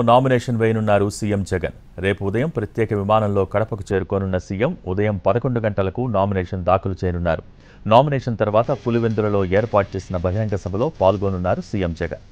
Nomination వేయనున్నారు CM Jagan. రేపు ఉదయం ప్రత్యేక విమానంలో కడపకు చేరుకోనున్న సీఎం ఉదయం 11 గంటలకు నామినేషన్ దాఖలు చేయనున్నారు. నామినేషన్ తర్వాత పులివెందులలో ఏర్పాటు చేసిన బహిరంగ సభలో పాల్గొనున్నారు సీఎం జగన్.